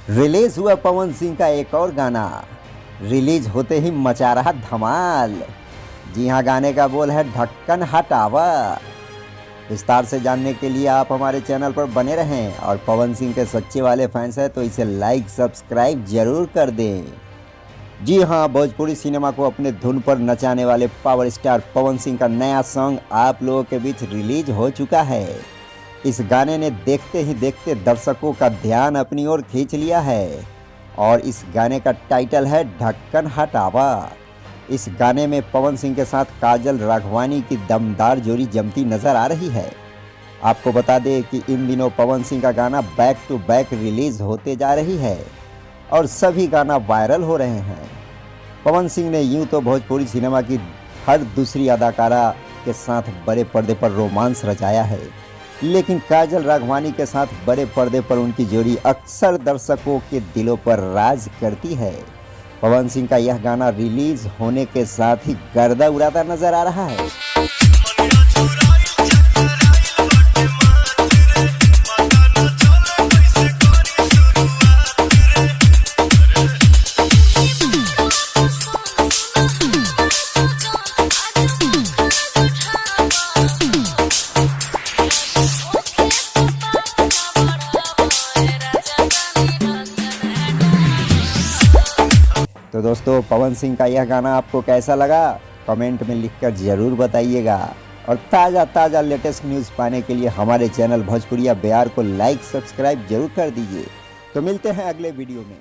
Release हुआ पवन सिंह का एक और गाना। रिलीज होते ही मचा रहा धमाल। जी हाँ, गाने का बोल है ढक्कन हटावा। विस्तार से जानने के लिए आप हमारे चैनल पर बने रहें और पवन सिंह के सच्चे वाले फैंस हैं तो इसे लाइक सब्सक्राइब जरूर कर दें। जी हाँ, भोजपुरी सिनेमा को अपने धुन पर नचाने वाले पावर स्टार पवन सिंह का नया सॉन्ग आप लोगों के बीच रिलीज हो चुका है। इस गाने ने देखते ही देखते दर्शकों का ध्यान अपनी ओर खींच लिया है और इस गाने का टाइटल है ढक्कन हटावा। इस गाने में पवन सिंह के साथ काजल राघवानी की दमदार जोड़ी जमती नजर आ रही है। आपको बता दें कि इन दिनों पवन सिंह का गाना बैक टू बैक रिलीज होते जा रही है और सभी गाना वायरल हो रहे हैं। पवन सिंह ने यूं तो भोजपुरी सिनेमा की हर दूसरी अदाकारा के साथ बड़े पर्दे पर रोमांस रचाया है, लेकिन काजल राघवानी के साथ बड़े पर्दे पर उनकी जोड़ी अक्सर दर्शकों के दिलों पर राज करती है। पवन सिंह का यह गाना रिलीज होने के साथ ही गर्दा उड़ाता नजर आ रहा है। तो दोस्तों, पवन सिंह का यह गाना आपको कैसा लगा कमेंट में लिखकर ज़रूर बताइएगा और ताज़ा लेटेस्ट न्यूज़ पाने के लिए हमारे चैनल भोजपुरिया बिहार को लाइक सब्सक्राइब जरूर कर दीजिए। तो मिलते हैं अगले वीडियो में।